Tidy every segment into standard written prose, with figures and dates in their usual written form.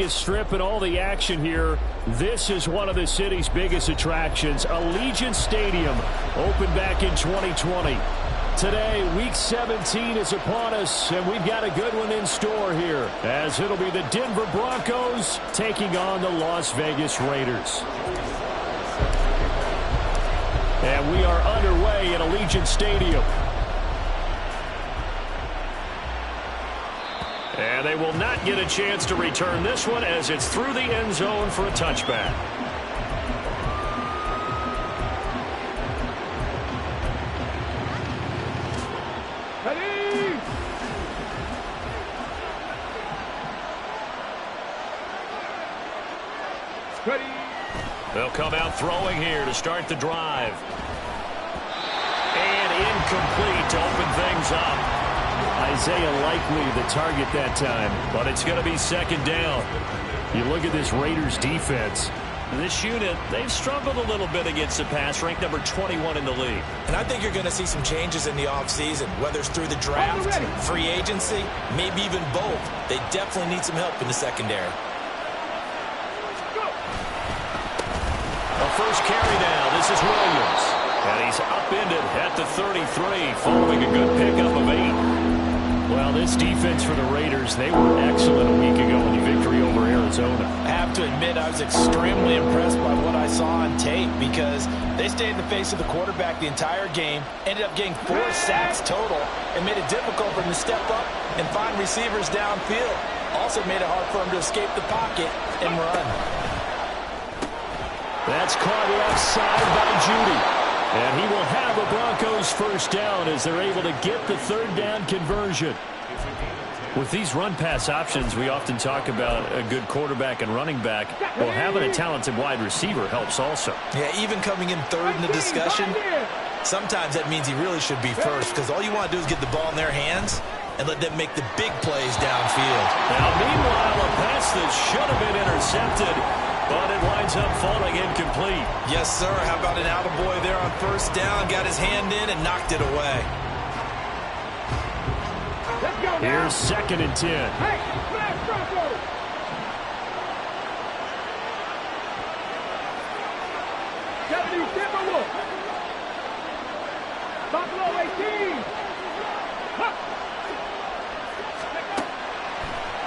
Strip and all the action here. This is one of the city's biggest attractions. Allegiant Stadium opened back in 2020. Today, Week 17 is upon us, and we've got a good one in store here, as it'll be the Denver Broncos taking on the Las Vegas Raiders. And we are underway at Allegiant Stadium. And they will not get a chance to return this one as it's through the end zone for a touchback. Ready? Ready. They'll come out throwing here to start the drive. And incomplete to open things up. Isaiah likely the target that time, but it's going to be second down. You look at this Raiders defense. This unit, they've struggled a little bit against the pass, ranked number 21 in the league. And I think you're going to see some changes in the offseason, whether it's through the draft, free agency, maybe even both. They definitely need some help in the secondary. A first carry now. This is Williams. And he's upended at the 33, following a good pickup of 8. Well, this defense for the Raiders, they were excellent a week ago in the victory over Arizona. I have to admit, I was extremely impressed by what I saw on tape because they stayed in the face of the quarterback the entire game, ended up getting 4 sacks total, and made it difficult for him to step up and find receivers downfield. Also made it hard for him to escape the pocket and run. That's caught left side by Judy. And he will have a Broncos first down as they're able to get the third down conversion. With these run-pass options, we often talk about a good quarterback and running back. Well, having a talented wide receiver helps also. Yeah, even coming in third in the discussion, sometimes that means he really should be first because all you want to do is get the ball in their hands and let them make the big plays downfield. Now, meanwhile, a pass that should have been intercepted, but it winds up falling incomplete. Yes, sir. How about an attaboy there on first down? Got his hand in and knocked it away. Let's go now. Here's second and 10. Hey, flash Broncos. Deputy Timberwolf. Buffalo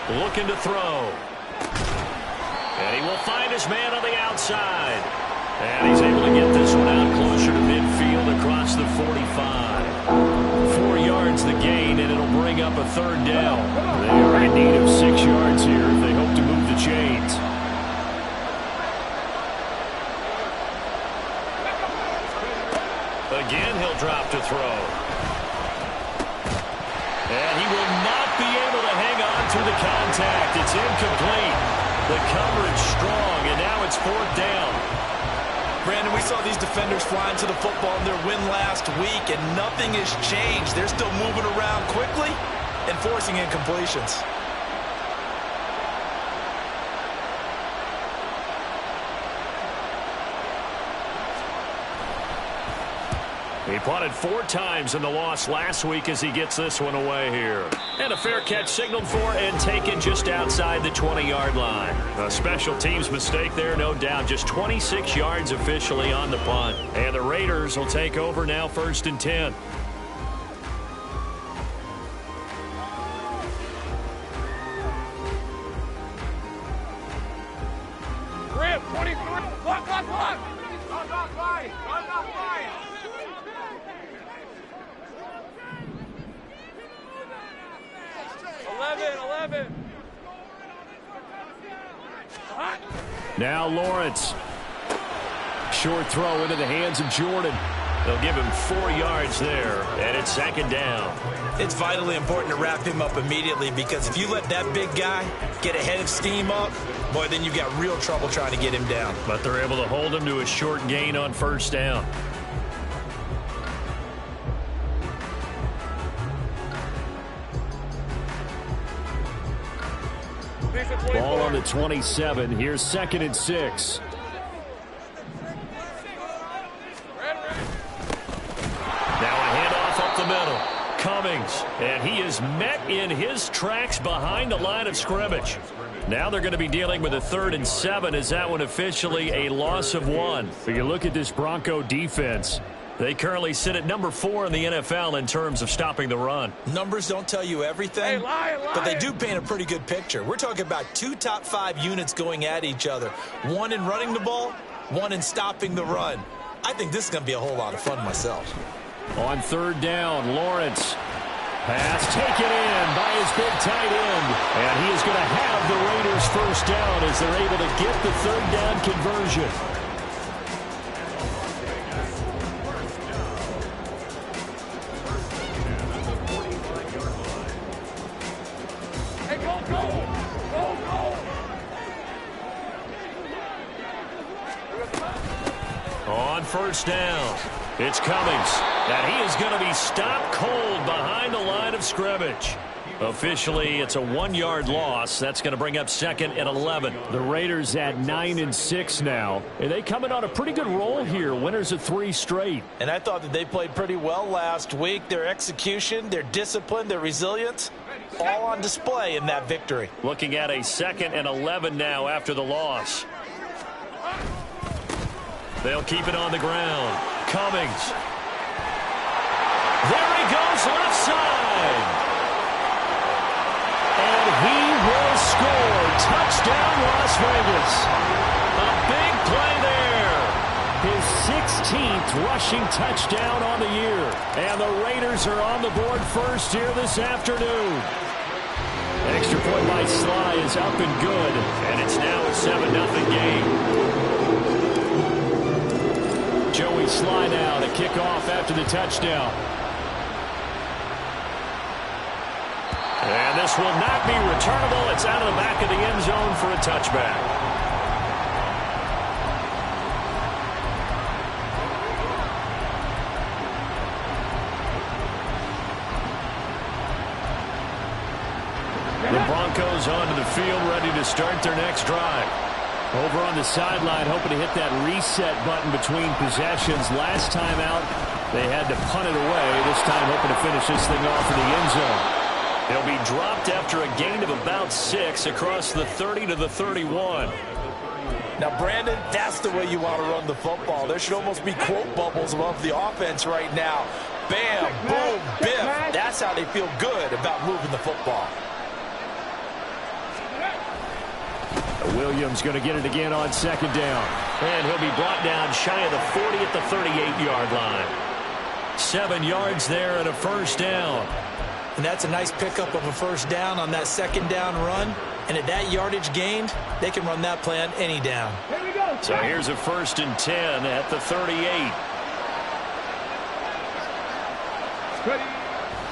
18. Looking to throw. And he will find his man on the outside. And he's able to get this one out closer to midfield across the 45. 4 yards the gain, and it'll bring up a third down. They are in need of 6 yards here if they hope to move the chains. Again, he'll drop to throw. And he will not be able to hang on through the contact. It's incomplete. The coverage strong, and now it's fourth down. Brandon, we saw these defenders flying to the football in their win last week, and nothing has changed. They're still moving around quickly and forcing incompletions. He punted 4 times in the loss last week as he gets this one away here. And a fair catch signaled for and taken just outside the 20-yard line. A special teams mistake there, no doubt. Just 26 yards officially on the punt. And the Raiders will take over now, first and 10. Rip, 23. Block. Block, line. 11. Now Lawrence. Short throw into the hands of Jordan. They'll give him 4 yards there, and it's second down. It's vitally important to wrap him up immediately because if you let that big guy get a head of steam up, boy, then you've got real trouble trying to get him down. But they're able to hold him to a short gain on first down. Ball on the 27. Here's second and 6. Now a handoff up the middle. Cummings, and he is met in his tracks behind the line of scrimmage. Now they're going to be dealing with a 3rd and 7 as that one officially a loss of 1. But you look at this Bronco defense. They currently sit at number 4 in the NFL in terms of stopping the run. Numbers don't tell you everything, but they do paint a pretty good picture. We're talking about 2 top 5 units going at each other. One in running the ball, one in stopping the run. I think this is going to be a whole lot of fun myself. On 3rd down, Lawrence. Pass taken in by his big tight end. And he is going to have the Raiders first down as they're able to get the 3rd down conversion. On 1st down, it's Cummings, and he is going to be stopped cold behind the line of scrimmage. Officially, it's a 1-yard loss. That's going to bring up 2nd and 11. The Raiders at 9-6 now, and they come in on a pretty good roll here. Winners of 3 straight. And I thought that they played pretty well last week. Their execution, their discipline, their resilience, all on display in that victory. Looking at a 2nd and 11 now after the loss. They'll keep it on the ground. Cummings. There he goes, left side. And he will score. Touchdown, Las Vegas. A big play there. His 16th rushing touchdown on the year. And the Raiders are on the board first here this afternoon. Extra point by Sly is up and good. And it's now a 7-0 game. Joey Sly now to kick off after the touchdown. And this will not be returnable. It's out of the back of the end zone for a touchback. The Broncos onto the field, ready to start their next drive. Over on the sideline, hoping to hit that reset button between possessions. Last time out, they had to punt it away. This time, hoping to finish this thing off in the end zone. They'll be dropped after a gain of about 6 across the 30 to the 31. Now, Brandon, that's the way you want to run the football. There should almost be quote bubbles above the offense right now. Bam, boom, biff. That's how they feel good about moving the football. Williams going to get it again on 2nd down. And he'll be brought down shy of the 40 at the 38-yard line. 7 yards there and a first down. And that's a nice pickup of a first down on that 2nd down run. And at that yardage gained, they can run that play on any down. Here we go. So here's a 1st and 10 at the 38.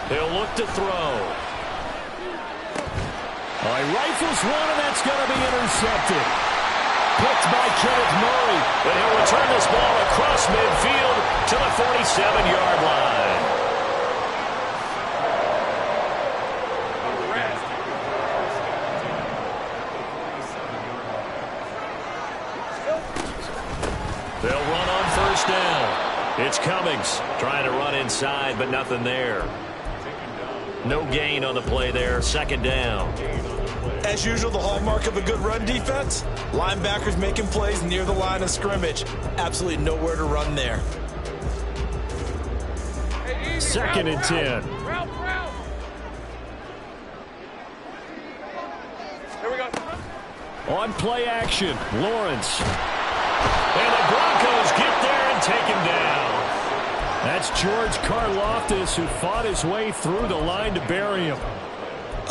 He'll look to throw. He rifles one, and that's going to be intercepted. Picked by Kenneth Murray. But he'll return this ball across midfield to the 47-yard line. They'll run on 1st down. It's Cummings trying to run inside, but nothing there. No gain on the play there. 2nd down. As usual, the hallmark of a good run defense, linebackers making plays near the line of scrimmage. Absolutely nowhere to run there. 2nd and 10. Here we go. On play action, Lawrence. And the Broncos get there and take him down. That's George Karlaftis, who fought his way through the line to bury him.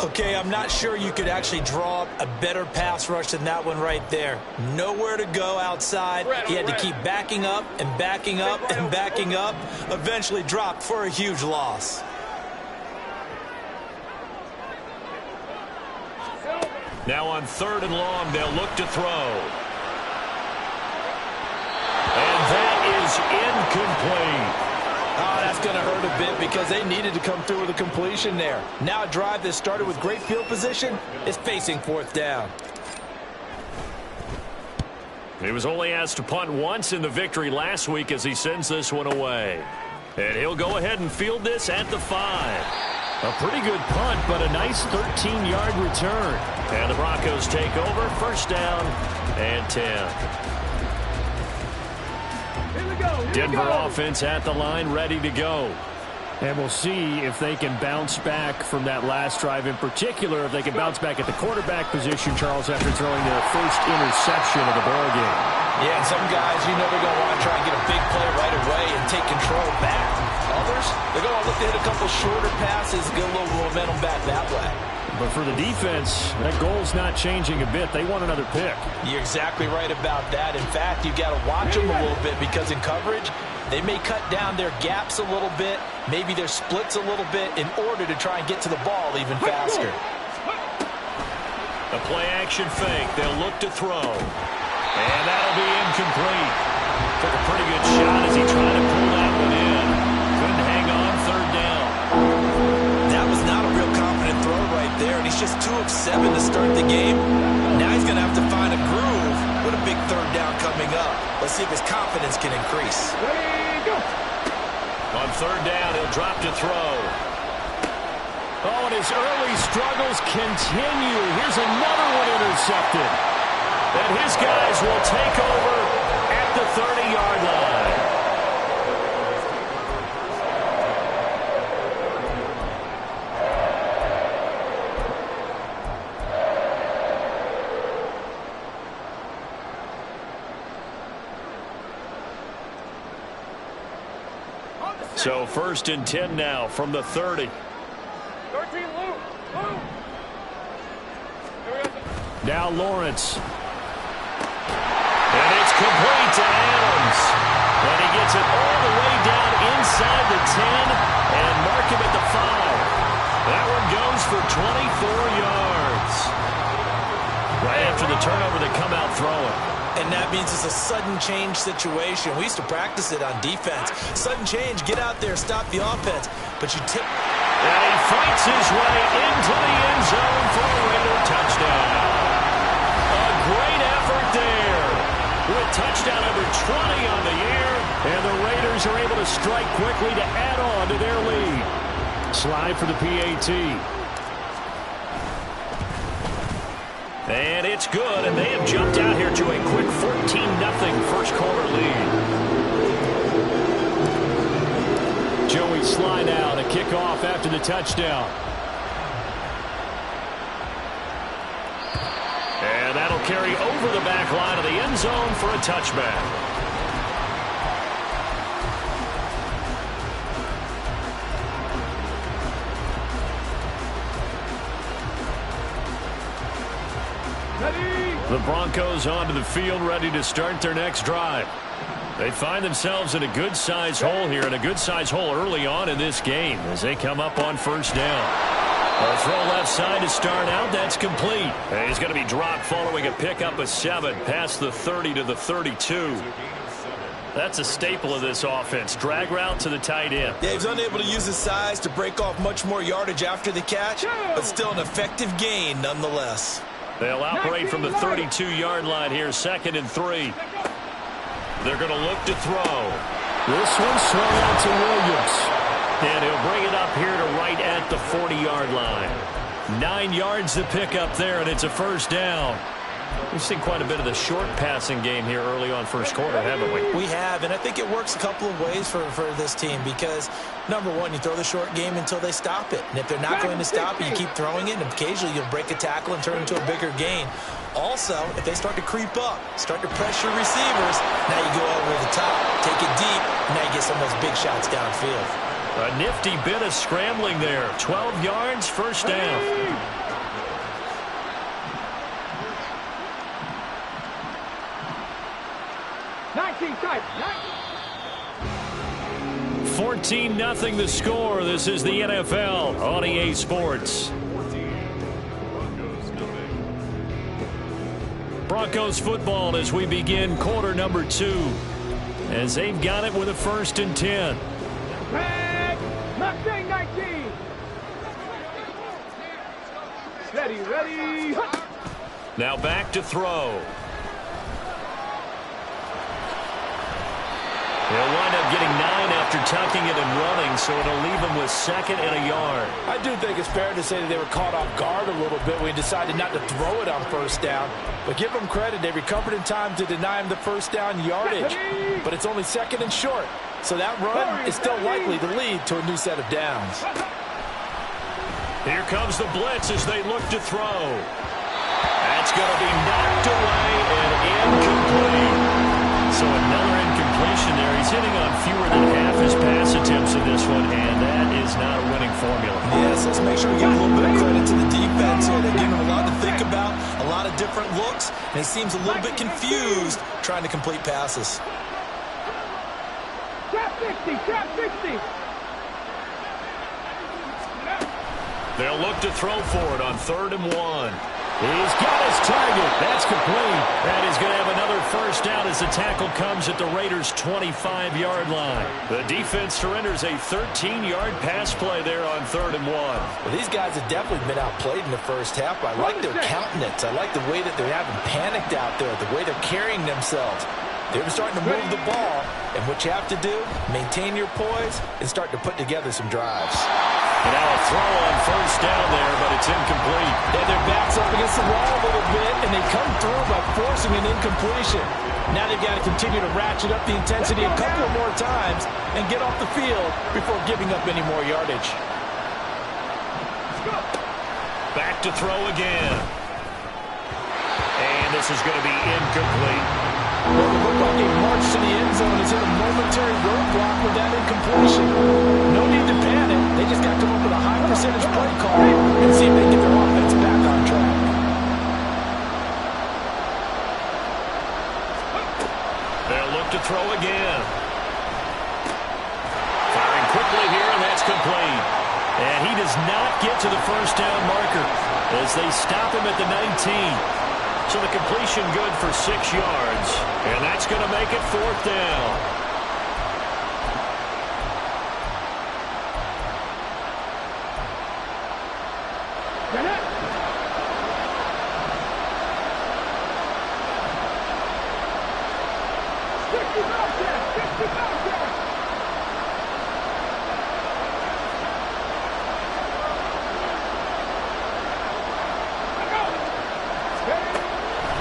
Okay, I'm not sure you could actually draw up a better pass rush than that one right there. Nowhere to go outside. He had to keep backing up and backing up and backing up. Eventually dropped for a huge loss. Now on 3rd and long, they'll look to throw. And that is incomplete. Oh, that's going to hurt a bit because they needed to come through with a completion there. Now a drive that started with great field position is facing 4th down. He was only asked to punt once in the victory last week as he sends this one away. And he'll go ahead and field this at the 5. A pretty good punt, but a nice 13-yard return. And the Broncos take over. First down and 10. Denver offense at the line, ready to go. And we'll see if they can bounce back from that last drive, in particular, if they can bounce back at the quarterback position, Charles, after throwing their first interception of the ball game. Yeah, and some guys, you know they're going to want to try and get a big play right away and take control back. Others, they're going to look to hit a couple shorter passes, get a little momentum back that way. But for the defense, that goal's not changing a bit. They want another pick. You're exactly right about that. In fact, you've got to watch them a little bit because in coverage, they may cut down their gaps a little bit, maybe their splits a little bit in order to try and get to the ball even faster. A play-action fake. They'll look to throw. And that'll be incomplete. Took a pretty good shot as he tried to pull that one in. Couldn't hang on, third down. That was not a real confident throw right there, and he's just 2 of 7 to start the game. Now he's going to have to find a groove with a big third down coming up. Let's see if his confidence can increase. On third down, he'll drop to throw. Oh, and his early struggles continue. Here's another one intercepted. And his guys will take over at the 30-yard line. So first and 10 now from the 30. 13, Lou. Now Lawrence. And it's complete to Adams. And he gets it all the way down inside the 10 and mark him at the 5. That one goes for 24 yards. Right after the turnover, they come out throwing. And that means it's a sudden change situation. We used to practice it on defense. Sudden change, get out there, stop the offense. But you tip. And he fights his way into the end zone for a Raider touchdown. A great effort there. With touchdown number 20 on the year. And the Raiders are able to strike quickly to add on to their lead. Slide for the PAT. And it's good, and they have jumped out here to a quick 14-0 first quarter lead. Joey slide out, a kickoff after the touchdown. And that'll carry over the back line of the end zone for a touchback. The Broncos onto the field, ready to start their next drive. They find themselves in a good-sized hole here, and a good-sized hole early on in this game as they come up on first down. A throw left side to start out. That's complete. And he's going to be dropped following a pickup of 7 past the 30 to the 32. That's a staple of this offense. Drag route to the tight end. Yeah, he's unable to use his size to break off much more yardage after the catch, but still an effective gain nonetheless. They'll operate from the 32-yard line here, 2nd and 3. They're going to look to throw. This one swung out to Williams. And he'll bring it up here to right at the 40-yard line. 9 yards to pick up there, and it's a first down. We've seen quite a bit of the short passing game here early on first quarter, haven't we? We have, and I think it works a couple of ways for this team because, number one, you throw the short game until they stop it. And if they're not going to stop it, you keep throwing it, and occasionally you'll break a tackle and turn it into a bigger gain. Also, if they start to creep up, start to pressure receivers, now you go over the top, take it deep, and now you get some of those big shots downfield. A nifty bit of scrambling there. 12 yards, first down. Type. 14-0 the score. This is the NFL on EA Sports. Broncos football as we begin quarter number 2. As they've got it with a 1st and 10. Mustang 19. Ready. Now back to throw. He'll wind up getting 9 up after tucking it and running, so it'll leave him with 2nd and a yard. I do think it's fair to say that they were caught off guard a little bit when he decided not to throw it on 1st down. But give them credit. They recovered in time to deny him the 1st down yardage. But it's only 2nd and short. So that run is still likely to lead to a new set of downs. Here comes the blitz as they look to throw. That's going to be knocked away and incomplete. So another incompletion there. He's hitting on fewer than half his pass attempts in this one, and that is not a winning formula. Yes, let's make sure we give a little bit of credit to the defense here. They're giving him a lot to think about, a lot of different looks, and he seems a little bit confused trying to complete passes. Trap 60, trap 60. They'll look to throw for it on 3rd and 1. He's got his target. That's complete. That is going to have another 1st down as the tackle comes at the Raiders' 25-yard line. The defense surrenders a 13-yard pass play there on 3rd and 1. Well, these guys have definitely been outplayed in the 1st half, but I like their countenance. I like the way that they're having panicked out there, the way they're carrying themselves. They're starting to move the ball, and what you have to do, maintain your poise and start to put together some drives. And now a throw on 1st down there, but it's incomplete. Yeah, their back's up against the wall a little bit, and they come through by forcing an incompletion. Now they've got to continue to ratchet up the intensity a couple of more times and get off the field before giving up any more yardage. Back to throw again. And this is going to be incomplete. Well, it looked like a march to the end zone has hit a momentary roadblock with that incompletion. No need to panic. They just got to come up with a high percentage play call and see if they can get their offense back on track. They'll look to throw again. Firing quickly here, and that's complete. And he does not get to the 1st down marker as they stop him at the 19. So the completion good for 6 yards. And that's going to make it 4th down.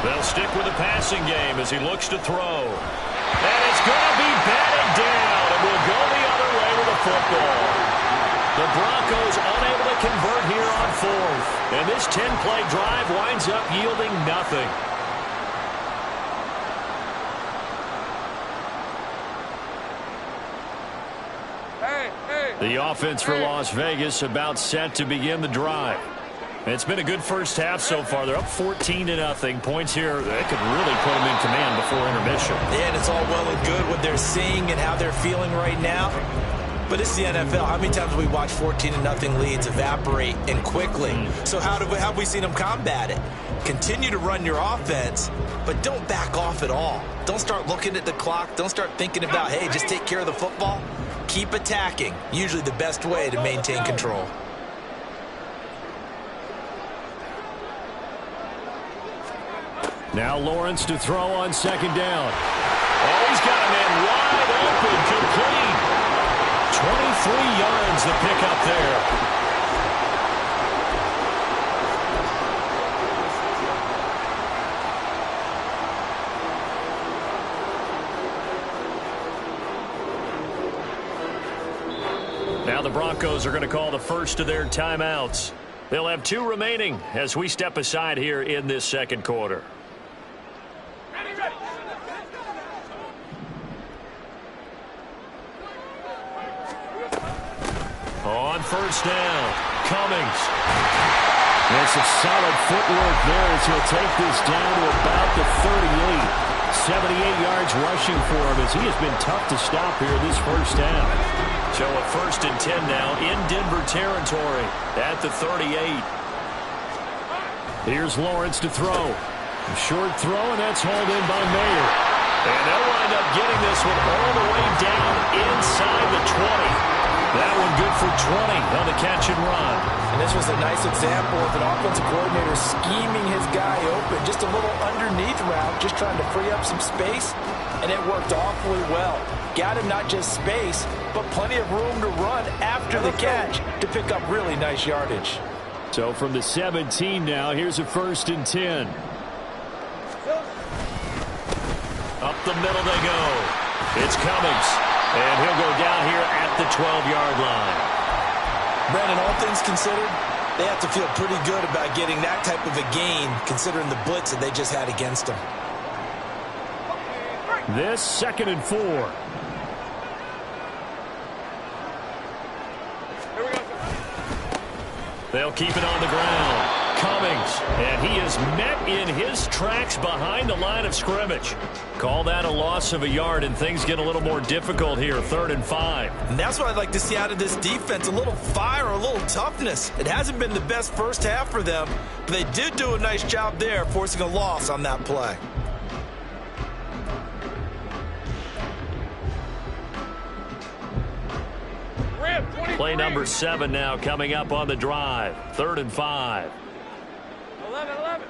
They'll stick with the passing game as he looks to throw. And it's going to be batted down, and will go the other way with the football. The Broncos unable to convert here on 4th. And this 10-play drive winds up yielding nothing. The offense for Las Vegas about set to begin the drive. It's been a good 1st half so far. They're up 14-0. Points here that could really put them in command before intermission. Yeah, and it's all well and good what they're seeing and how they're feeling right now. But it's the NFL. How many times have we watched 14-0 leads evaporate and quickly? So how have we seen them combat it? Continue to run your offense, but don't back off at all. Don't start looking at the clock. Don't start thinking about, hey, just take care of the football. Keep attacking. Usually the best way to maintain control. Now Lawrence to throw on 2nd down. Oh, he's got a man wide open, complete. 23 yards the pickup there. Now the Broncos are going to call the first of their timeouts. They'll have 2 remaining as we step aside here in this 2nd quarter. On 1st down, Cummings. There's some solid footwork there as he'll take this down to about the 38. 78 yards rushing for him as he has been tough to stop here this 1st down. So a 1st and 10 now in Denver territory at the 38. Here's Lawrence to throw. A short throw, and that's hauled in by Mayer. And they'll wind up getting this one all the way down inside the 20. That one good for 20 on the catch and run. And this was a nice example of an offensive coordinator scheming his guy open. Just a little underneath route, just trying to free up some space, and it worked awfully well. Got him not just space, but plenty of room to run after the catch to pick up really nice yardage. So from the 17 now, here's a 1st and 10. Up the middle they go. It's Cummings. And he'll go down here at the 12-yard line. Brandon, all things considered, they have to feel pretty good about getting that type of a gain, considering the blitz that they just had against them. This 2nd and 4. They'll keep it on the ground. Cummings, and he is met in his tracks behind the line of scrimmage. Call that a loss of a yard, and things get a little more difficult here, 3rd and 5. And that's what I'd like to see out of this defense, a little fire, a little toughness. It hasn't been the best first half for them, but they did do a nice job there, forcing a loss on that play. Play number 7 now coming up on the drive, 3rd and 5. 11.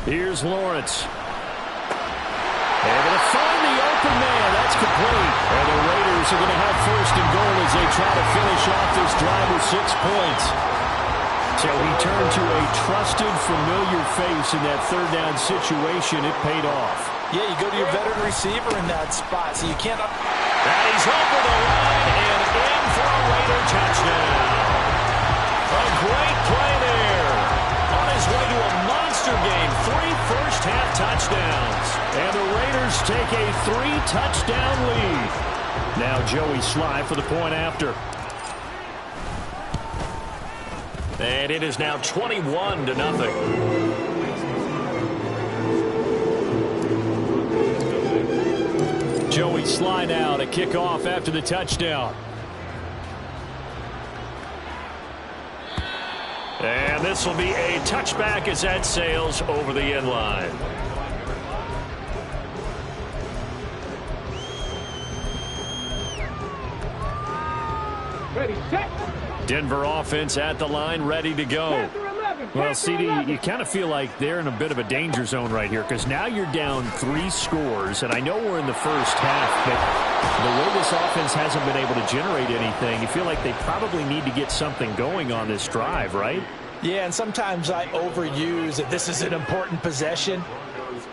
Here's Lawrence. Able to find the open man. That's complete. And the Raiders are going to have 1st and goal as they try to finish off this drive with 6 points. So he turned to a trusted, familiar face in that 3rd down situation. It paid off. Yeah, you go to your veteran receiver in that spot, so you can't... And he's over the line and in for a Raider touchdown. A great play there. On his way to a monster game, 3 first-half touchdowns. And the Raiders take a 3-touchdown lead. Now Joey Sly for the point after. And it is now 21-0. Joey Sly now to kick off after the touchdown. And this will be a touchback as that sails over the end line. Ready, set. Denver offense at the line, ready to go. Well, CD, you kind of feel like they're in a bit of a danger zone right here because now you're down 3 scores, and I know we're in the first half, but the way this offense hasn't been able to generate anything, you feel like they probably need to get something going on this drive, right? Yeah, and sometimes I overuse that this is an important possession.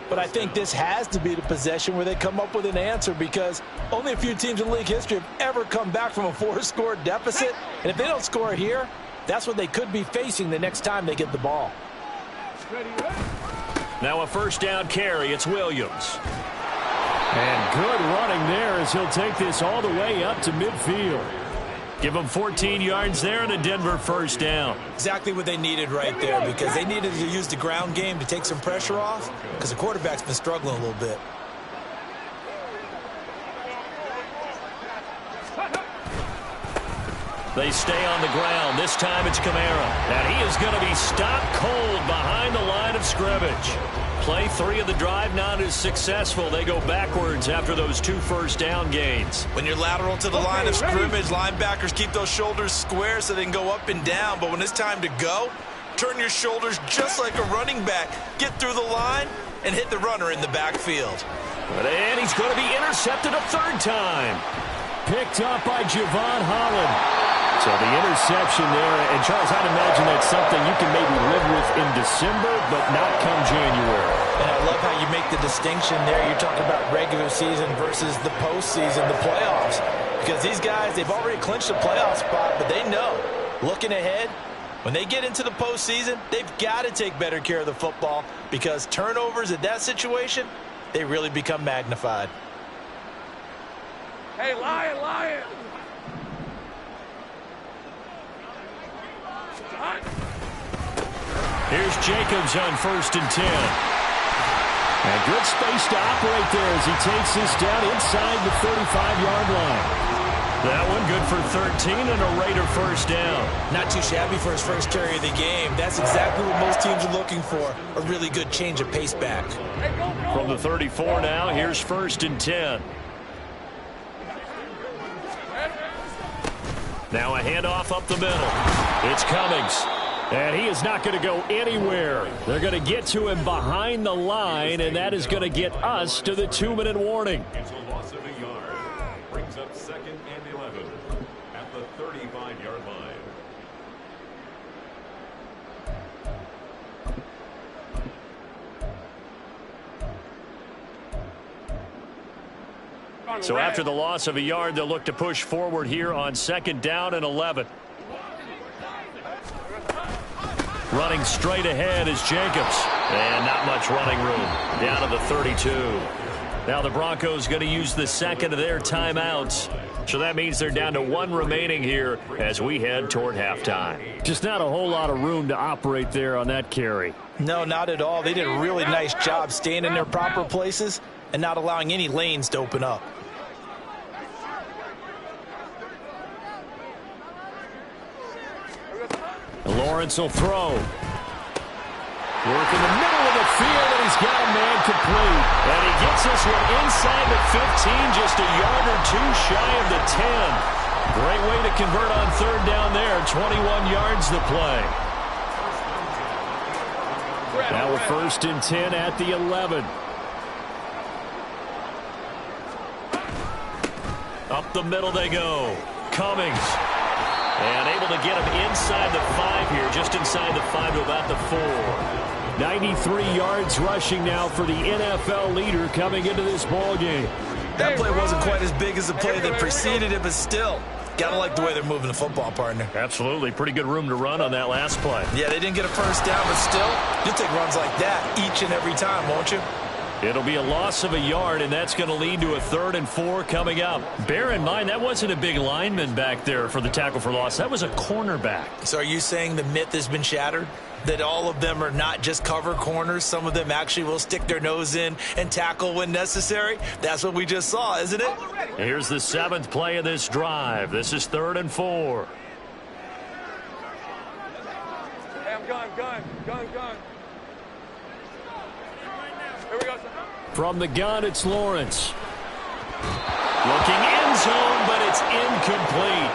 But I think this has to be the possession where they come up with an answer because only a few teams in league history have ever come back from a 4-score deficit. And if they don't score here, that's what they could be facing the next time they get the ball. Now a 1st down carry. It's Williams. And good running there as he'll take this all the way up to midfield. Give them 14 yards there and a Denver 1st down. Exactly what they needed right there because they needed to use the ground game to take some pressure off because the quarterback's been struggling a little bit. They stay on the ground. This time it's Kamara. And he is going to be stopped cold behind the line of scrimmage. Play 3 of the drive not as successful. They go backwards after those 2 first down gains. When you're lateral to the line of scrimmage, linebackers keep those shoulders square so they can go up and down. But when it's time to go, turn your shoulders just like a running back. Get through the line and hit the runner in the backfield. And he's going to be intercepted a 3rd time. Picked up by Javon Holland. So the interception there, and Charles, I'd imagine that's something you can maybe live with in December, but not come January. And I love how you make the distinction there. You're talking about regular season versus the postseason, the playoffs. Because these guys, they've already clinched a playoff spot, but they know, looking ahead, when they get into the postseason, they've got to take better care of the football because turnovers at that situation, they really become magnified. Hey, Lion. Here's Jacobs on 1st and 10. And good space to operate there as he takes this down inside the 35-yard line. That one good for 13 and a Raider first down. Not too shabby for his first carry of the game. That's exactly what most teams are looking for, a really good change of pace back. From the 34 now, here's 1st and 10. Now a handoff up the middle. It's Cummings. And he is not going to go anywhere. They're going to get to him behind the line, and that is going to get us to the 2-minute warning. It's a loss of a yard. Brings up 2nd and 11 at the 35-yard line. So after the loss of a yard, they'll look to push forward here on 2nd down and 11. Running straight ahead is Jacobs. And not much running room. Down to the 32. Now the Broncos going to use the second of their timeouts. So that means they're down to 1 remaining here as we head toward halftime. Just not a whole lot of room to operate there on that carry. No, not at all. They did a really nice job staying in their proper places and not allowing any lanes to open up. Lawrence will throw. Work in the middle of the field, and he's got a man complete. And he gets this one inside the 15, just a yard or 2 shy of the 10. Great way to convert on 3rd down there. 21 yards the play. Now a 1st and 10 at the 11. Up the middle they go. Cummings. And able to get him inside the 5 here, just inside the 5 to about the 4. 93 yards rushing now for the NFL leader coming into this ball game. That play wasn't quite as big as the play that preceded it, but still, gotta like the way they're moving the football, partner. Absolutely. Pretty good room to run on that last play. Yeah, they didn't get a first down, but still, you'll take runs like that each and every time, won't you? It'll be a loss of a yard, and that's going to lead to a 3rd and 4 coming up. Bear in mind, that wasn't a big lineman back there for the tackle for loss. That was a cornerback. So are you saying the myth has been shattered? That all of them are not just cover corners? Some of them actually will stick their nose in and tackle when necessary? That's what we just saw, isn't it? Here's the 7th play of this drive. This is 3rd and 4. Damn gun. Here we go, son. From the gun, it's Lawrence. Looking end zone, but it's incomplete.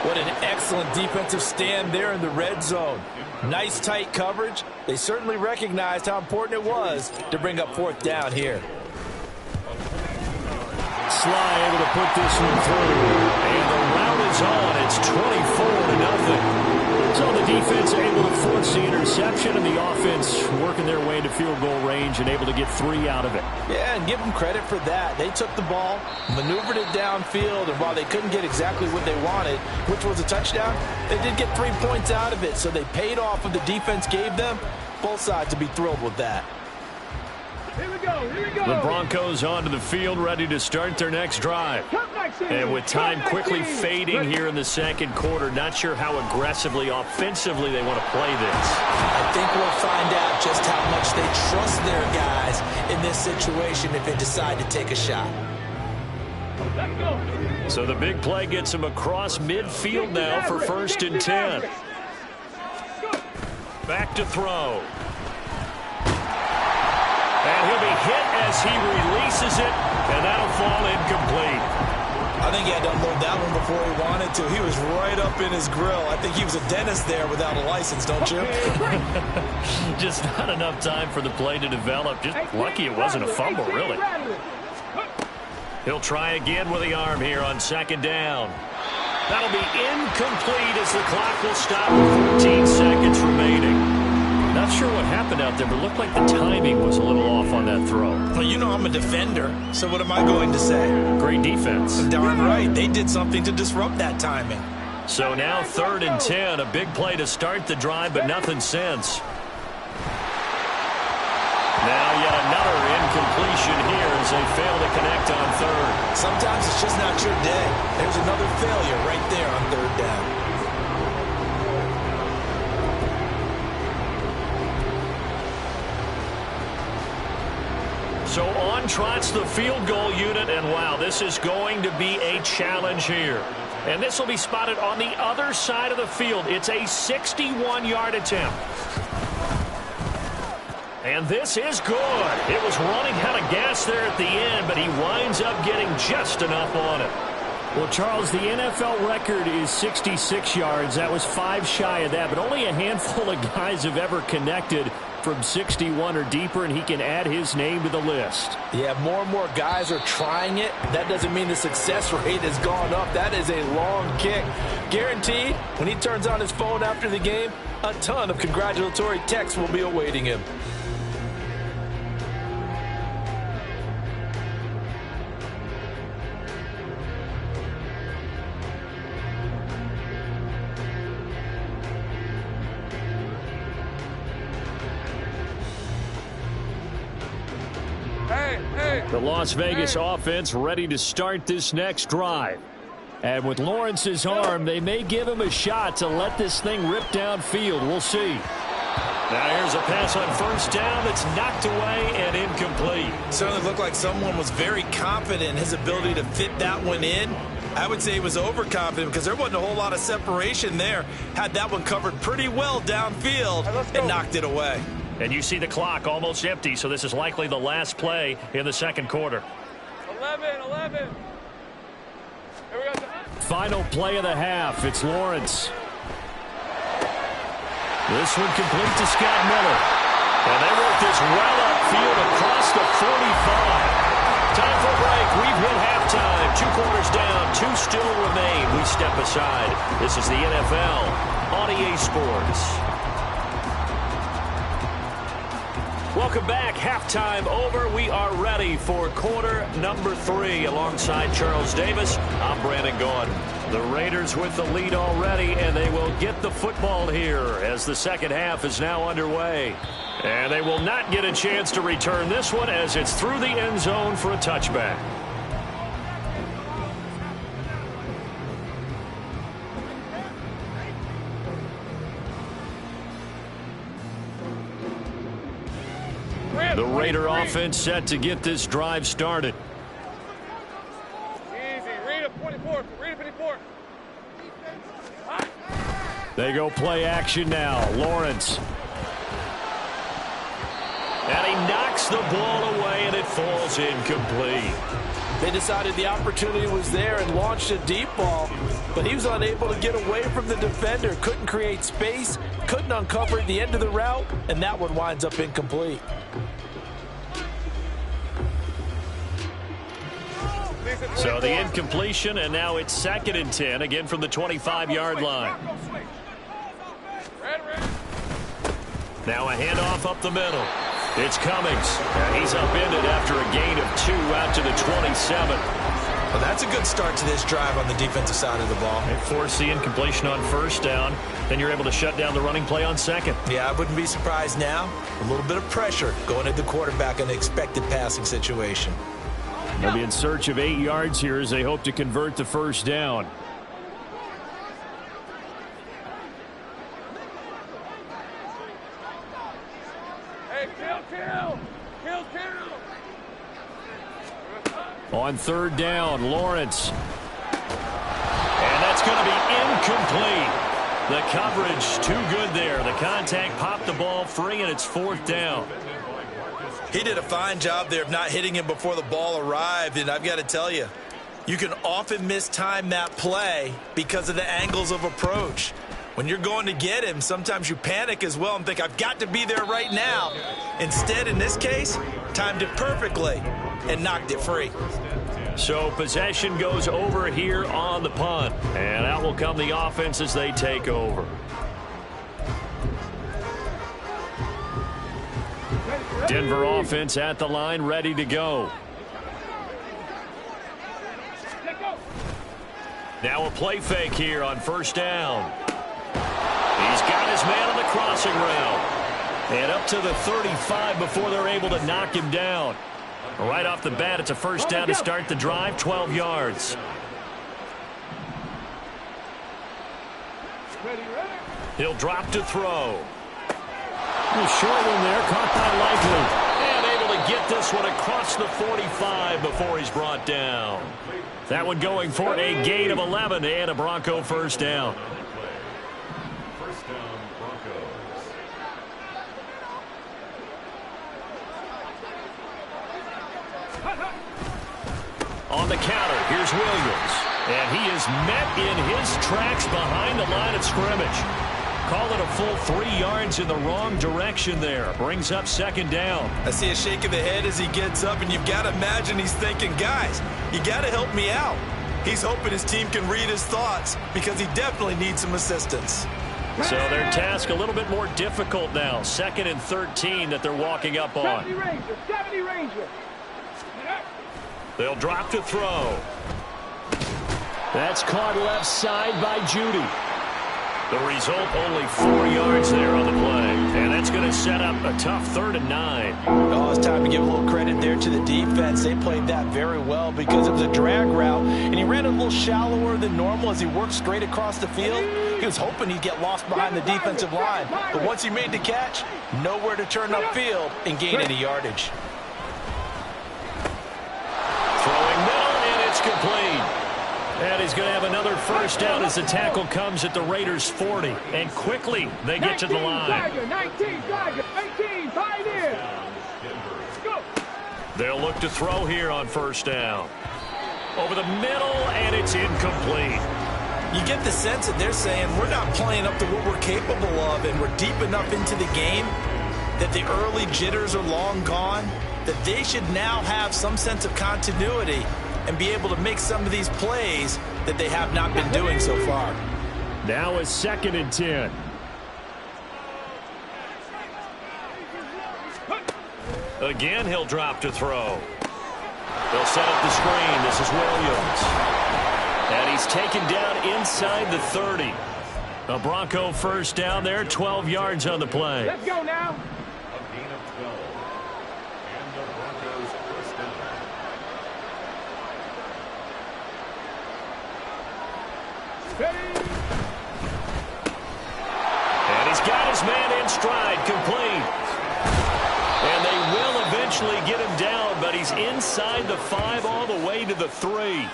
What an excellent defensive stand there in the red zone. Nice tight coverage. They certainly recognized how important it was to bring up 4th down here. Sly able to put this one through. And the route is on. It's 24-0. So the defense able to force the interception, and the offense working their way into field goal range and able to get 3 out of it. Yeah, and give them credit for that. They took the ball, maneuvered it downfield, and while they couldn't get exactly what they wanted, which was a touchdown, they did get 3 points out of it. So they paid off what the defense gave them. Both sides to be thrilled with that. Here we go. The Broncos onto the field, ready to start their next drive. And with time quickly fading here in the 2nd quarter, not sure how aggressively, offensively they want to play this. I think we'll find out just how much they trust their guys in this situation if they decide to take a shot. Let's go. So the big play gets him across midfield now for 1st and 10. Back to throw. And he'll be hit as he releases it, and that'll fall incomplete. I think he had to unload that one before he wanted to. He was right up in his grill. I think he was a dentist there without a license, don't you? Just not enough time for the play to develop. Just lucky it wasn't a fumble, really. He'll try again with the arm here on 2nd down. That'll be incomplete as the clock will stop with 14 seconds remaining. Not sure what happened out there, but it looked like the timing was a little off on that throw. Well, you know I'm a defender, so what am I going to say? Great defense. Darn right. They did something to disrupt that timing. So now 3rd and 10, a big play to start the drive, but nothing since. Now yet another incompletion here as they fail to connect on 3rd. Sometimes it's just not your day. There's another failure right there on 3rd down. So on in trots the field goal unit, and wow, this is going to be a challenge here. And this will be spotted on the other side of the field. It's a 61-yard attempt. And this is good. It was running out of gas there at the end, but he winds up getting just enough on it. Well, Charles, the NFL record is 66 yards. That was 5 shy of that, but only a handful of guys have ever connected from 61 or deeper, and he can add his name to the list. Yeah, more and more guys are trying it. That doesn't mean the success rate has gone up. That is a long kick. Guaranteed, when he turns on his phone after the game, a ton of congratulatory texts will be awaiting him. The Las Vegas offense ready to start this next drive. And with Lawrence's arm, they may give him a shot to let this thing rip downfield. We'll see. Now here's a pass on first down that's knocked away and incomplete. Certainly looked like someone was very confident in his ability to fit that one in. I would say he was overconfident because there wasn't a whole lot of separation there. Had that one covered pretty well downfield and knocked it away. And you see the clock almost empty, so this is likely the last play in the second quarter. 11. Here we go. Final play of the half. It's Lawrence. This one complete to Scott Miller. And they work this well upfield across the 45. Time for a break. We've hit halftime. 2 quarters down. 2 still remain. We step aside. This is the NFL on EA Sports. Welcome back. Halftime over. We are ready for quarter number 3. Alongside Charles Davis, I'm Brandon Gordon. The Raiders with the lead already, and they will get the football here as the second half is now underway. And they will not get a chance to return this one as it's through the end zone for a touchback. The Raider offense set to get this drive started. Easy. Read up 24. Read up 54. They go play action now. Lawrence. And he knocks the ball away, and it falls incomplete. They decided the opportunity was there and launched a deep ball, but he was unable to get away from the defender. Couldn't create space, couldn't uncover the end of the route, and that one winds up incomplete. So the incompletion, and now it's 2nd and 10, again from the 25-yard line. Now a handoff up the middle. It's Cummings. He's upended after a gain of 2 out to the 27. Well, that's a good start to this drive on the defensive side of the ball. They force the incompletion on first down. Then you're able to shut down the running play on second. Yeah, I wouldn't be surprised now. A little bit of pressure going at the quarterback in the expected passing situation. They'll be in search of 8 yards here as they hope to convert the first down. Hey, kill. On 3rd down, Lawrence. And that's going to be incomplete. The coverage too good there. The contact popped the ball free, and it's 4th down. He did a fine job there of not hitting him before the ball arrived, and I've got to tell you, you can often mistime that play because of the angles of approach. When you're going to get him, sometimes you panic as well and think, I've got to be there right now. Instead, in this case, timed it perfectly and knocked it free. So possession goes over here on the punt, and out will come the offense as they take over. Denver offense at the line, ready to go. Now a play fake here on first down. He's got his man on the crossing route. And up to the 35 before they're able to knock him down. Right off the bat, it's a first down to start the drive, 12 yards. He'll drop to throw. A short one there, caught by Likely. And able to get this one across the 45 before he's brought down. That one going for a gain of 11 and a Bronco first down. First down, Broncos. On the counter, here's Williams. And he is met in his tracks behind the line of scrimmage. Call it a full 3 yards in the wrong direction there. Brings up second down. I see a shake of the head as he gets up, and you've got to imagine he's thinking, guys, you got to help me out. He's hoping his team can read his thoughts because he definitely needs some assistance. So their task a little bit more difficult now. 2nd and 13 that they're walking up on. 70 Ranger. They'll drop to throw. That's caught left side by Judy. The result, only 4 yards there on the play. And that's going to set up a tough 3rd and 9. Oh, it's time to give a little credit there to the defense. They played that very well because it was a drag route, and he ran a little shallower than normal as he worked straight across the field. He was hoping he'd get lost behind the defensive line. But once he made the catch, nowhere to turn upfield and gain any yardage. Throwing middle, and it's complete. And he's going to have another first down as the tackle comes at the Raiders' 40. And quickly, they get to the line. 19, 18, Pioneer. Go. They'll look to throw here on first down. Over the middle, and it's incomplete. You get the sense that they're saying we're not playing up to what we're capable of, and we're deep enough into the game that the early jitters are long gone, that they should now have some sense of continuity and be able to make some of these plays that they have not been doing so far. Now is 2nd and 10. Again, he'll drop to throw. They'll set up the screen. This is Williams. And he's taken down inside the 30. A Bronco first down there, 12 yards on the play. Let's go now. A gain of 12. And the Broncos first down. And he's got his man in stride, complete. And they will eventually get him down, but he's inside the 5 all the way to the 3.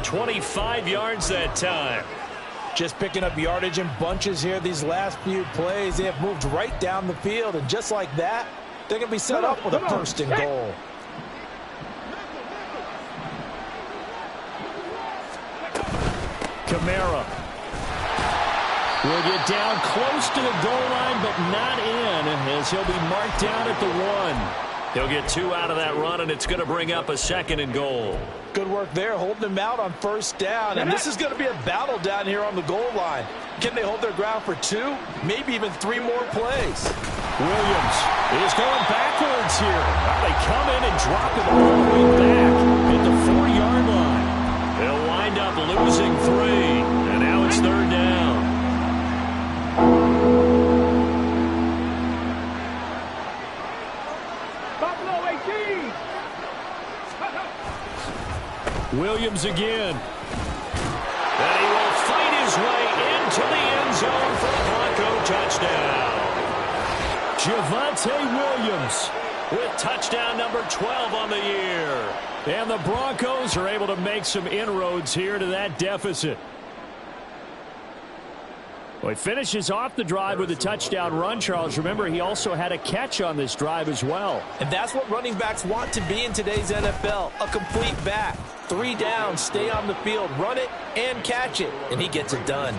25 yards that time. Just picking up yardage in bunches here these last few plays. They have moved right down the field, and just like that, they're going to be set up with a first and goal. Kamara will get down close to the goal line, but not in, as he'll be marked down at the 1. He'll get 2 out of that run, and it's going to bring up a 2nd and goal. Good work there, holding them out on first down, and this is going to be a battle down here on the goal line. Can they hold their ground for 2, maybe even 3 more plays? Williams is going backwards here. They come in and drop it all the way back at the 4-yard line. They'll wind up losing 3, and now it's 3rd down. Buffalo 18. Williams again. And he will fight his way into the end zone for a Bronco touchdown. Javonte Williams with touchdown number 12 on the year. And the Broncos are able to make some inroads here to that deficit. Well, he finishes off the drive with a touchdown run, Charles. Remember, he also had a catch on this drive as well. And that's what running backs want to be in today's NFL, a complete back. 3 down, stay on the field, run it, and catch it. And he gets it done.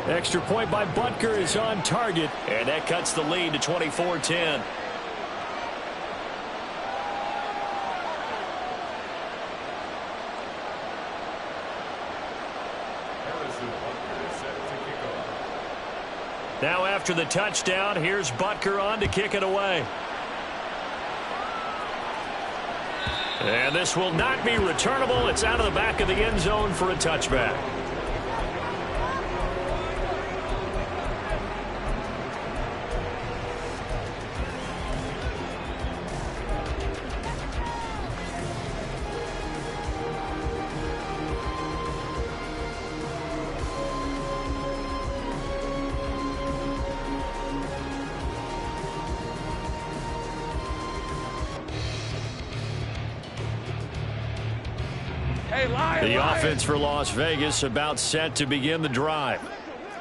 Extra point by Butker is on target, and that cuts the lead to 24-10. Now after the touchdown, here's Butker on to kick it away. And this will not be returnable. It's out of the back of the end zone for a touchback. The offense for Las Vegas about set to begin the drive.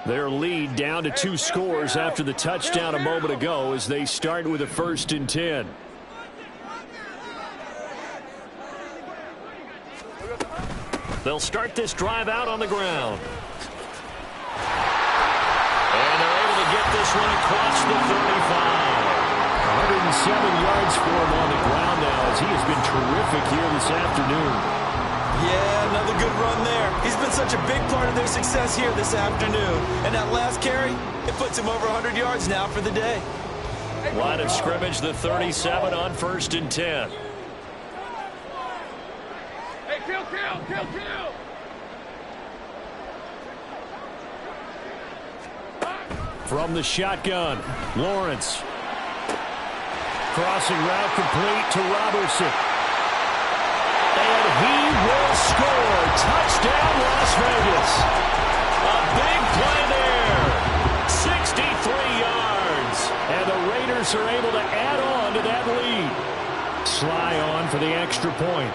Their lead down to 2 scores after the touchdown a moment ago as they start with a 1st and 10. They'll start this drive out on the ground. And they're able to get this one across the 35. 107 yards for him on the ground now as he has been terrific here this afternoon. Yeah, another good run there. He's been such a big part of their success here this afternoon. And that last carry, it puts him over 100 yards now for the day. Line of scrimmage, the 37 on 1st and 10. Hey, kill. From the shotgun, Lawrence. Crossing route complete to Robertson. And he will score. Touchdown, Las Vegas. A big play there. 63 yards. And the Raiders are able to add on to that lead. Sly on for the extra point.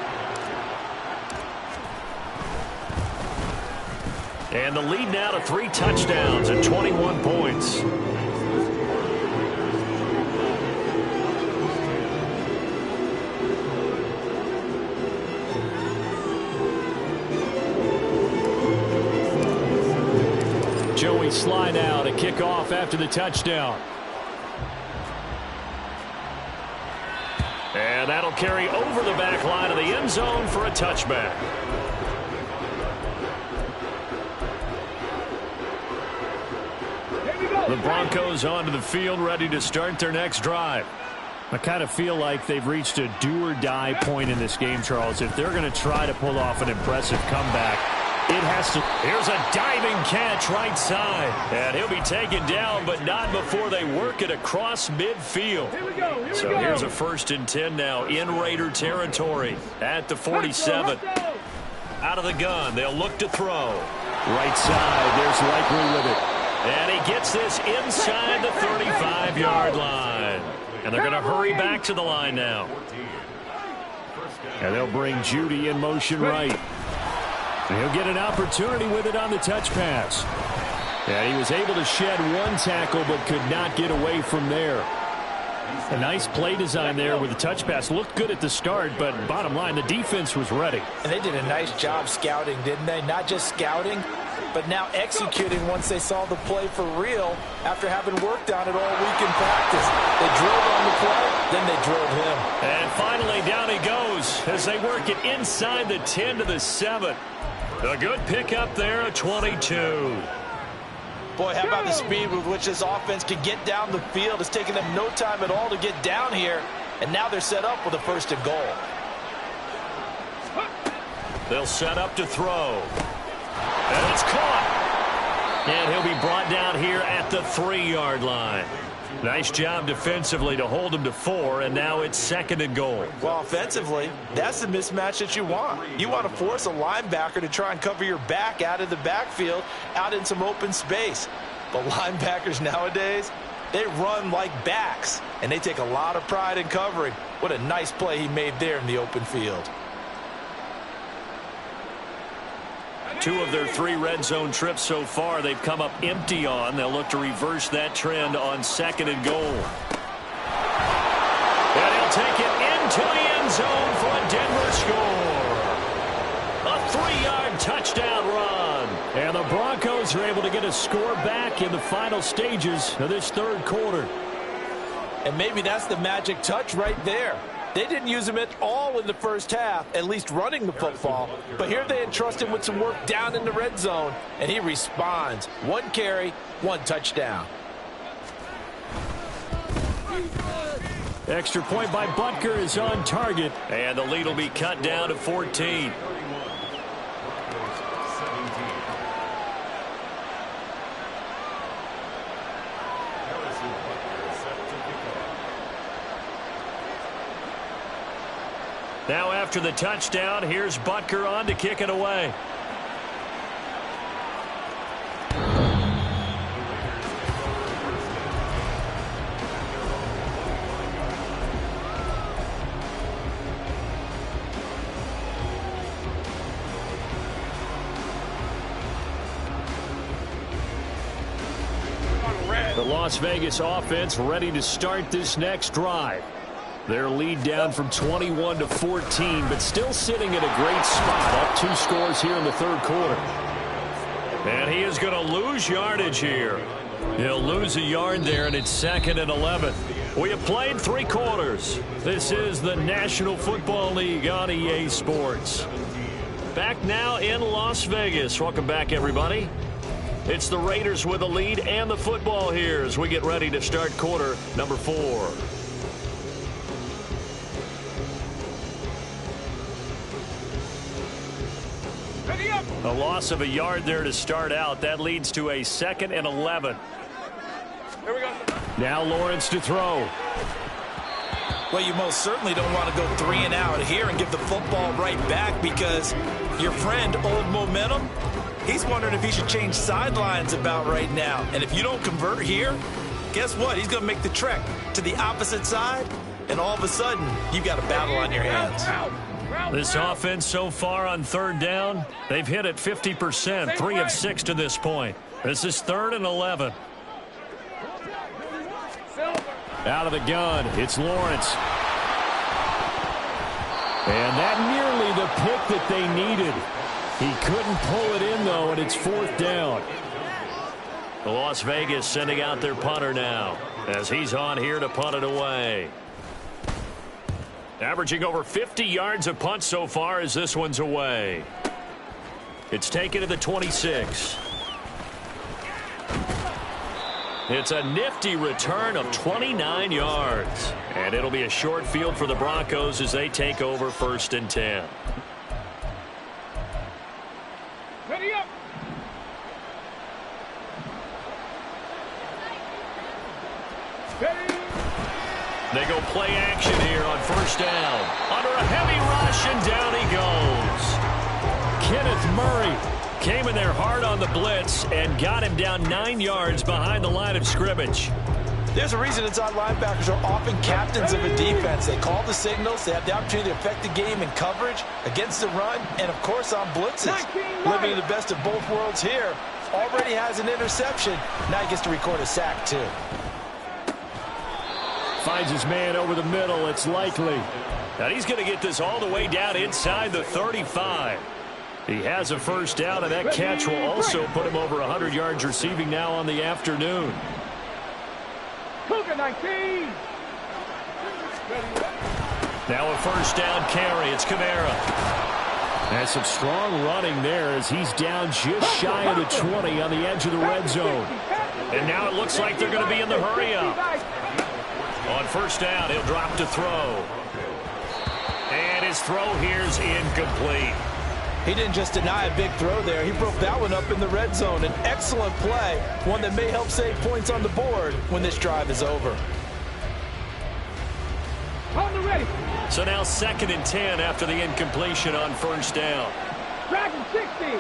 And the lead now to 3 touchdowns and 21 points. Joey Sly now to kick off after the touchdown. And that'll carry over the back line of the end zone for a touchback. The Broncos onto the field, ready to start their next drive. I kind of feel like they've reached a do-or-die point in this game, Charles. If they're going to try to pull off an impressive comeback, it has to. Here's a diving catch right side. And he'll be taken down, but not before they work it across midfield. So here's a 1st and 10 now in Raider territory at the 47. Out of the gun, they'll look to throw. Right side, there's Likely with it. And he gets this inside the 35-yard line. And they're going to hurry back to the line now. And they'll bring Judy in motion right. And he'll get an opportunity with it on the touch pass. And he was able to shed 1 tackle but could not get away from there. A nice play design there with the touch pass. Looked good at the start, but bottom line, the defense was ready. And they did a nice job scouting, didn't they? Not just scouting, but now executing once they saw the play for real after having worked on it all week in practice. They drilled on the play, then they drilled him. And finally, down he goes as they work it inside the 10 to the 7. A good pickup there, a 22. Boy, how about the speed with which this offense can get down the field? It's taken them no time at all to get down here, and now they're set up with a 1st and goal. They'll set up to throw. And it's caught. And he'll be brought down here at the 3-yard line. Nice job defensively to hold him to 4, and now it's 2nd and goal. Well, offensively, that's the mismatch that you want. You want to force a linebacker to try and cover your back out of the backfield, out in some open space. But linebackers nowadays, they run like backs, and they take a lot of pride in covering. What a nice play he made there in the open field. 2 of their 3 red zone trips so far they've come up empty on. They'll look to reverse that trend on 2nd and goal. And he'll take it into the end zone for a Denver score. A 3-yard touchdown run. And the Broncos are able to get a score back in the final stages of this 3rd quarter. And maybe that's the magic touch right there. They didn't use him at all in the first half, at least running the football. But here they entrust him with some work down in the red zone, and he responds. 1 carry, 1 touchdown. Extra point by Butker is on target, and the lead will be cut down to 14. Now after the touchdown, here's Butker on to kick it away. The Las Vegas offense ready to start this next drive. Their lead down from 21 to 14, but still sitting at a great spot. Up 2 scores here in the third quarter. And he is going to lose yardage here. He'll lose a yard there, and it's 2nd and 11. We have played 3 quarters. This is the National Football League on EA Sports. Back now in Las Vegas. Welcome back, everybody. It's the Raiders with the lead and the football here as we get ready to start quarter number 4. A loss of a yard there to start out. That leads to a 2nd and 11. Here we go. Now Lawrence to throw. Well, you most certainly don't want to go 3 and out here and give the football right back, because your friend, Old Momentum, he's wondering if he should change sidelines about right now. And if you don't convert here, guess what? He's going to make the trek to the opposite side, and all of a sudden, you've got a battle on your hands. This offense so far on 3rd down, they've hit it 50%, 3 of 6 to this point. This is 3rd and 11. Out of the gun, it's Lawrence. And that nearly the pick that they needed. He couldn't pull it in, though, and it's 4th down. The Las Vegas sending out their punter now as he's on here to punt it away. Averaging over 50 yards a punt so far as this one's away. It's taken to the 26. It's a nifty return of 29 yards. And it'll be a short field for the Broncos as they take over 1st and 10. Ready up. Ready. They go play action here on 1st down. Under a heavy rush, and down he goes. Kenneth Murray came in there hard on the blitz and got him down 9 yards behind the line of scrimmage. There's a reason inside linebackers are often captains of a defense. They call the signals. They have the opportunity to affect the game in coverage, against the run, and, of course, on blitzes. Living in the best of both worlds here. Already has an interception. Now he gets to record a sack, too. Finds his man over the middle. It's Likely. Now he's going to get this all the way down inside the 35. He has a 1st down, and that catch will also put him over 100 yards receiving now on the afternoon. Cougar 19. Now a 1st down carry. It's Kamara. And some strong running there as he's down just shy of the 20 on the edge of the red zone. And now it looks like they're going to be in the hurry up. On 1st down, he'll drop to throw. And his throw here's incomplete. He didn't just deny a big throw there. He broke that one up in the red zone. An excellent play, one that may help save points on the board when this drive is over. On the ready. So now 2nd and 10 after the incompletion on 1st down. Dragon 60.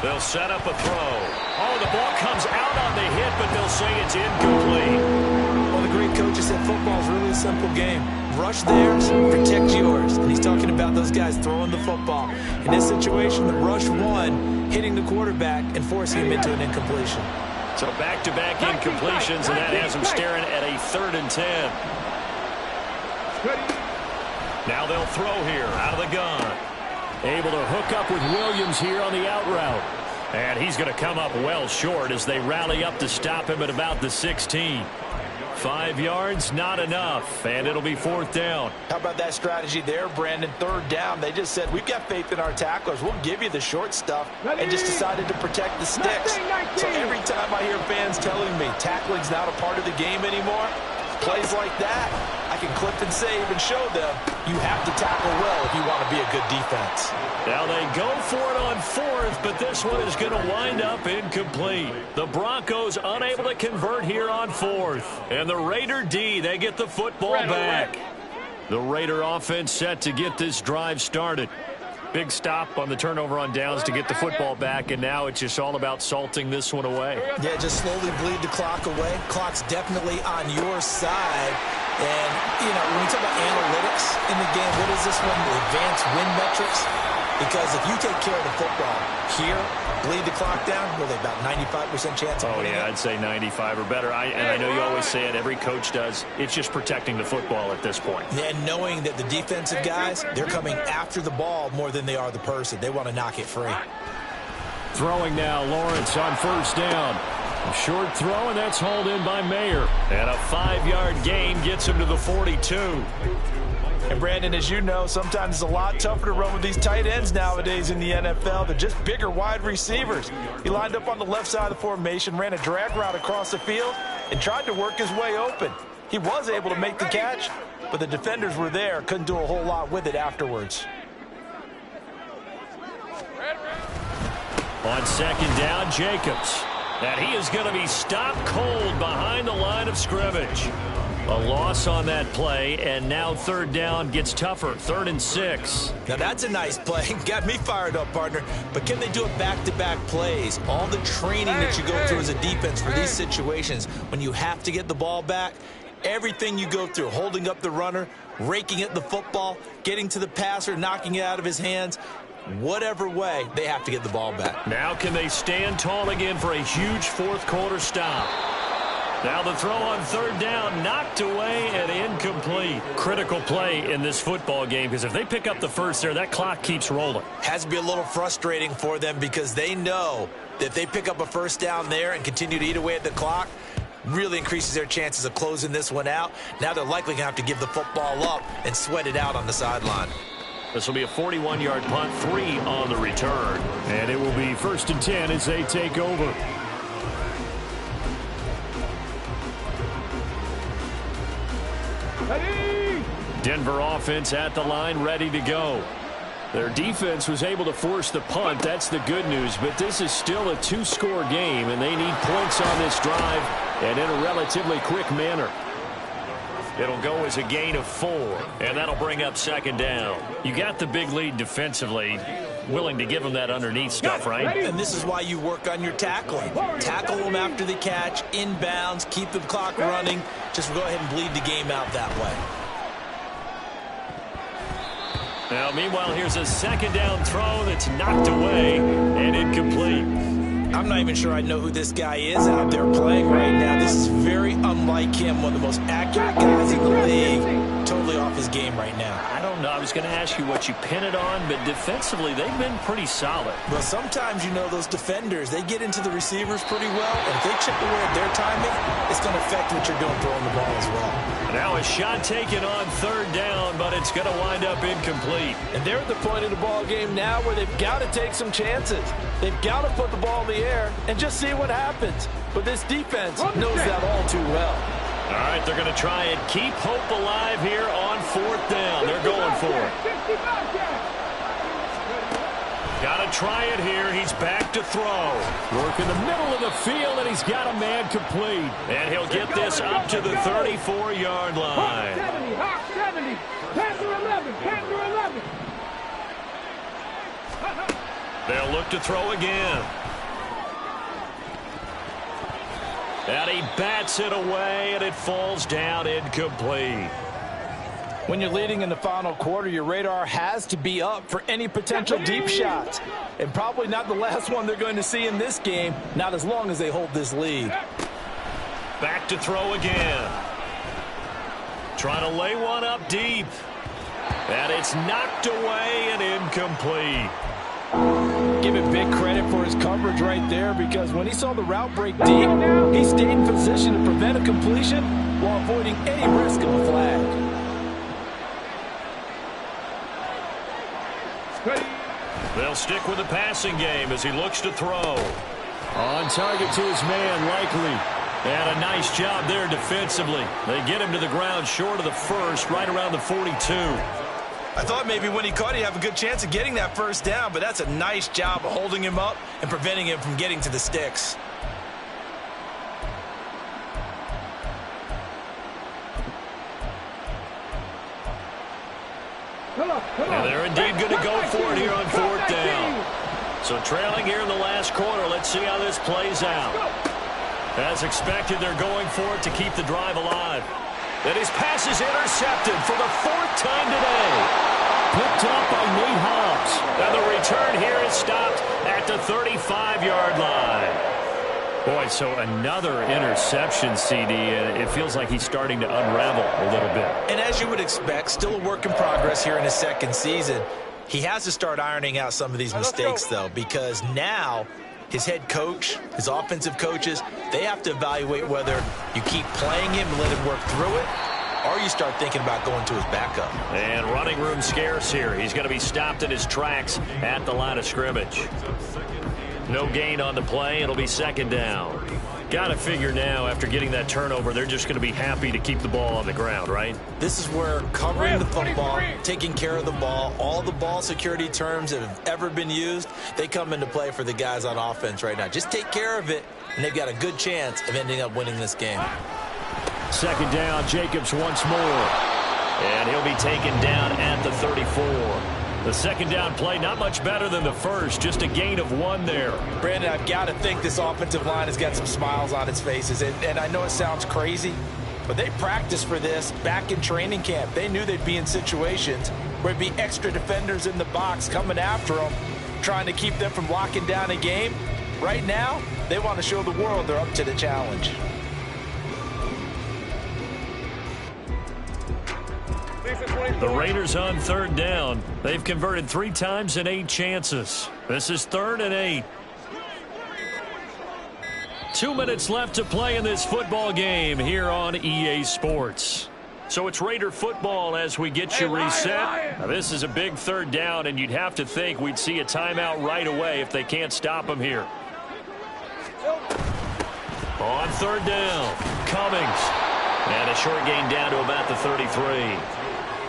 They'll set up a throw. Oh, the ball comes out on the hit, but they'll say it's incomplete. Well, the great coach said football is really a simple game. Rush theirs, protect yours. And he's talking about those guys throwing the football. In this situation, the rush one, hitting the quarterback and forcing him into an incompletion. So back-to-back incompletions, and that has him staring at a 3rd and 10. Now they'll throw here out of the gun. Able to hook up with Williams here on the out route. And he's going to come up well short as they rally up to stop him at about the 16. 5 yards, not enough, and it'll be 4th down. How about that strategy there, Brandon? 3rd down, they just said, we've got faith in our tacklers. We'll give you the short stuff, and just decided to protect the sticks. So every time I hear fans telling me tackling's not a part of the game anymore, plays like that, I can clip and save and show them you have to tackle well if you want to be a good defense. Now they go for it on 4th, but this one is going to wind up incomplete. The Broncos unable to convert here on 4th. And the Raider D, they get the football back. The Raider offense set to get this drive started. Big stop on the turnover on downs to get the football back, and now it's just all about salting this one away. Yeah, just slowly bleed the clock away. Clock's definitely on your side. And, you know, when we talk about analytics in the game, what is this one? The advanced win metrics. Because if you take care of the football here, bleed the clock down, well, they've about 95% chance of winning. Oh, yeah, I'd say 95 or better. And I know you always say it, every coach does. It's just protecting the football at this point. And knowing that the defensive guys, they're coming after the ball more than they are the person. They want to knock it free. Throwing now, Lawrence on first down. A short throw, and that's hauled in by Mayer. And a 5-yard gain gets him to the 42. And, Brandon, as you know, sometimes it's a lot tougher to run with these tight ends nowadays in the NFL. They're just bigger wide receivers. He lined up on the left side of the formation, ran a drag route across the field, and tried to work his way open. He was able to make the catch, but the defenders were there, couldn't do a whole lot with it afterwards. On second down, Jacobs. And he is going to be stopped cold behind the line of scrimmage. A loss on that play, and now third down gets tougher. 3rd and 6. Now that's a nice play. Got me fired up, partner. But can they do it back-to-back plays? All the training that you go through as a defense for these situations, when you have to get the ball back, everything you go through, holding up the runner, raking at the football, getting to the passer, knocking it out of his hands, whatever way, they have to get the ball back. Now can they stand tall again for a huge fourth-quarter stop? Now the throw on third down, knocked away and incomplete. Critical play in this football game, because if they pick up the first there, that clock keeps rolling. Has to be a little frustrating for them because they know that if they pick up a first down there and continue to eat away at the clock, really increases their chances of closing this one out. Now they're likely going to have to give the football up and sweat it out on the sideline. This will be a 41-yard punt, 3 on the return. And it will be 1st and 10 as they take over. Denver offense at the line, ready to go. Their defense was able to force the punt. That's the good news. But this is still a 2-score game, and they need points on this drive and in a relatively quick manner. It'll go as a gain of 4, and that'll bring up second down. You got the big lead defensively. Willing to give them that underneath stuff, right? And this is why you work on your tackling. Tackle them after the catch, inbounds, keep the clock running. Just go ahead and bleed the game out that way. Now, meanwhile, here's a second down throw that's knocked away and incomplete. I'm not even sure I know who this guy is out there playing right now. This is very unlike him, one of the most accurate guys in the league. Totally off his game right now. I don't know. I was going to ask you what you pin it on, but defensively, they've been pretty solid. Well, sometimes, you know, those defenders, they get into the receivers pretty well, and if they chip away at their timing, it's going to affect what you're doing throwing the ball as well. Now a shot taken on third down, but it's going to wind up incomplete. And they're at the point in the ball game now where they've got to take some chances. They've got to put the ball in the air and just see what happens. But this defense knows that all too well. All right, they're going to try and keep hope alive here on 4th down. They're going for it. Got to try it here. He's back to throw. Work in the middle of the field, and he's got a man complete. And he'll get this up to the 34-yard line. 70, Hawk 70, Panther 11, Panther 11. They'll look to throw again. And he bats it away, and it falls down incomplete. When you're leading in the final quarter, your radar has to be up for any potential deep shots. And probably not the last one they're going to see in this game, not as long as they hold this lead. Back to throw again. Trying to lay one up deep. And it's knocked away and incomplete. Give him big credit for his coverage right there, because when he saw the route break deep, he stayed in position to prevent a completion while avoiding any risk of a flag. They'll stick with the passing game as he looks to throw. On target to his man, Likely. And a nice job there defensively. They get him to the ground short of the first, right around the 42. I thought maybe when he caught, he'd have a good chance of getting that first down, but that's a nice job of holding him up and preventing him from getting to the sticks. And they're indeed going to go for it here on 4th down. So trailing here in the last quarter. Let's see how this plays out. As expected, they're going for it to keep the drive alive. And his pass is intercepted for the 4th time today. Picked up by Nate Hobbs. And the return here is stopped at the 35-yard line. Boy, so another interception, CD, and it feels like he's starting to unravel a little bit. And as you would expect, still a work in progress here in his second season. He has to start ironing out some of these mistakes, though, because now his head coach, his offensive coaches, they have to evaluate whether you keep playing him and let him work through it, or you start thinking about going to his backup. And running room scarce here. He's going to be stopped in his tracks at the line of scrimmage. No gain on the play. It'll be second down. Got to figure now, after getting that turnover, they're just going to be happy to keep the ball on the ground, right? This is where covering the football, taking care of the ball, all the ball security terms that have ever been used, they come into play for the guys on offense right now. Just take care of it, and they've got a good chance of ending up winning this game. Second down, Jacobs once more. And he'll be taken down at the 34. The second down play, not much better than the first, just a gain of 1 there. Brandon, I've got to think this offensive line has got some smiles on its faces. And I know it sounds crazy, but they practiced for this back in training camp. They knew they'd be in situations where there'd be extra defenders in the box coming after them, trying to keep them from locking down a game. Right now, they want to show the world they're up to the challenge. The Raiders on third down. They've converted 3 times in 8 chances. This is 3rd and 8. 2 minutes left to play in this football game here on EA Sports. So it's Raider football as we get you reset. Now, this is a big third down, and you'd have to think we'd see a timeout right away if they can't stop him here. On third down, Cummings. And a short gain down to about the 33.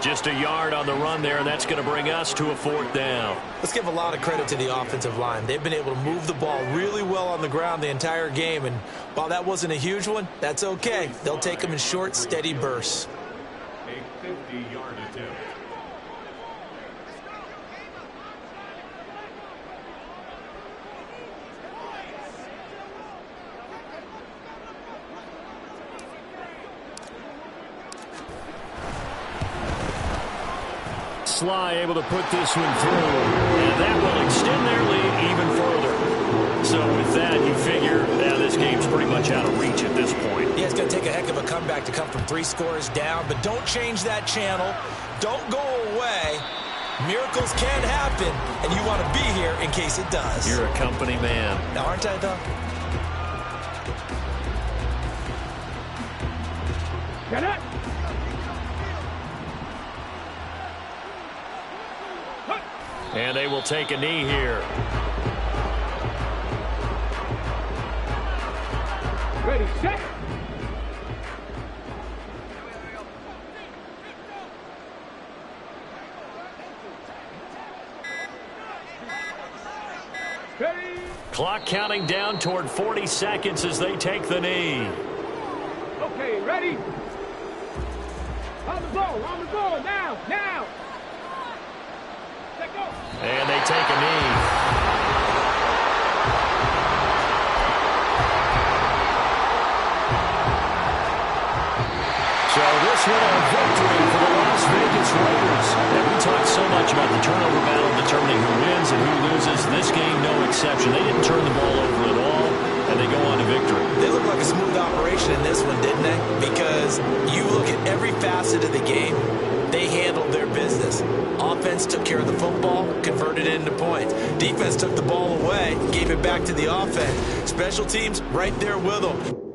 Just a yard on the run there, and that's going to bring us to a 4th down. Let's give a lot of credit to the offensive line. They've been able to move the ball really well on the ground the entire game, and while that wasn't a huge one, that's okay. They'll take them in short, steady bursts. A 50-yard attempt. Sly able to put this one through, and that will extend their lead even further. So with that, you figure this game's pretty much out of reach at this point. Yeah, it's going to take a heck of a comeback to come from 3 scores down, but don't change that channel. Don't go away. Miracles can happen, and you want to be here in case it does. You're a company man. Now, aren't I, though? Get it! And they will take a knee here. Ready, set. Ready. Clock counting down toward 40 seconds as they take the knee. Okay, ready? On the ball, now, now. Let go. And they take a knee. So this one a victory for the Las Vegas Raiders. And we talked so much about the turnover battle determining who wins and who loses. This game, no exception. They didn't turn the ball over at all, and they go on to victory. They look like a smooth operation in this one, didn't they? Because you look at every facet of the game, they handled their business. Offense took care of the football, converted it into points. Defense took the ball away, gave it back to the offense. Special teams right there with them.